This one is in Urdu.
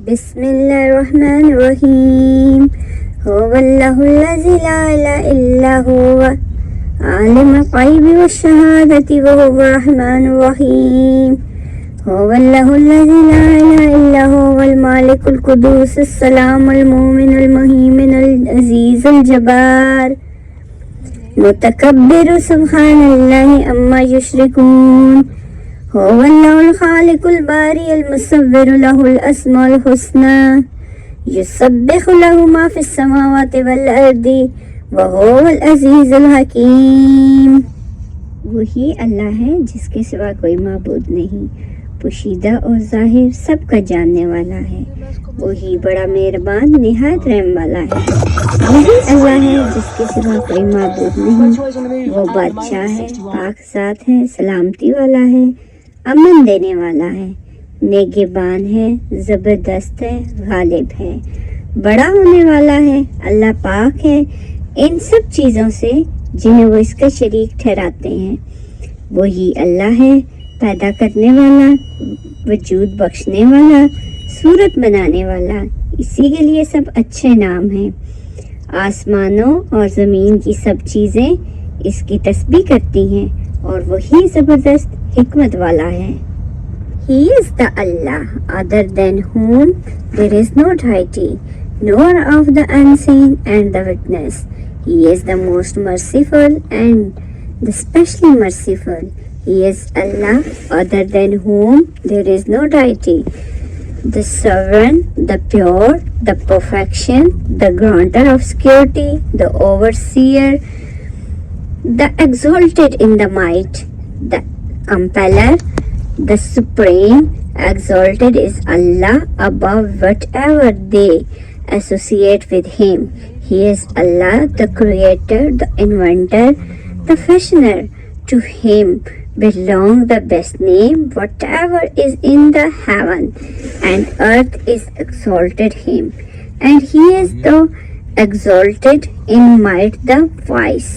بسم اللہ الرحمن الرحیم هو اللہ الذی لا الہ الا هو عالم الغیب والشہادۃ وهو الرحمن الرحیم هو اللہ الذی لا الہ الا هو المالک القدوس السلام المؤمن المہیمن العزیز الجبار متکبر سبحان اللہ عما یشرکون هو اللہ الخالق الباری المصور له الاسماء الحسنى یسبح له ما فی السماوات والارض وهو العزیز الحکیم۔ وہی اللہ ہے جس کے سوا کوئی معبود نہیں، پوشیدہ اور ظاہر سب کا جاننے والا ہے، وہی بڑا مہربان نہایت رحم والا ہے۔ وہی اللہ ہے جس کے سوا کوئی معبود نہیں، وہ بادشاہ ہے، پاک ذات ہے، سلامتی والا ہے، امن دینے والا ہے، نگہبان ہے، زبردست ہے، غالب ہے، بڑا ہونے والا ہے، اللہ پاک ہے ان سب چیزوں سے جنہیں وہ اس کا شریک ٹھہراتے ہیں۔ وہی اللہ ہے پیدا کرنے والا، وجود بخشنے والا، صورت بنانے والا، اسی کے لیے سب اچھے نام ہیں۔ آسمانوں اور زمین کی سب چیزیں اس کی تسبیح کرتی ہیں اور وہی زبردست حکمت والا ہے۔ He is the Allah other than whom there is no deity, nor of the unseen and the witness. He is the most merciful and the specially merciful. He is Allah other than whom there is no deity, the sovereign, the pure, the perfection, the granter of security, the overseer, the exalted in the might, the compeller, the supreme. Exalted is Allah above whatever they associate with Him. He is Allah, the creator, the inventor, the fashioner. To Him belong the best name. Whatever is in the heaven and earth is exalted Him, and He is the exalted in might, the wise.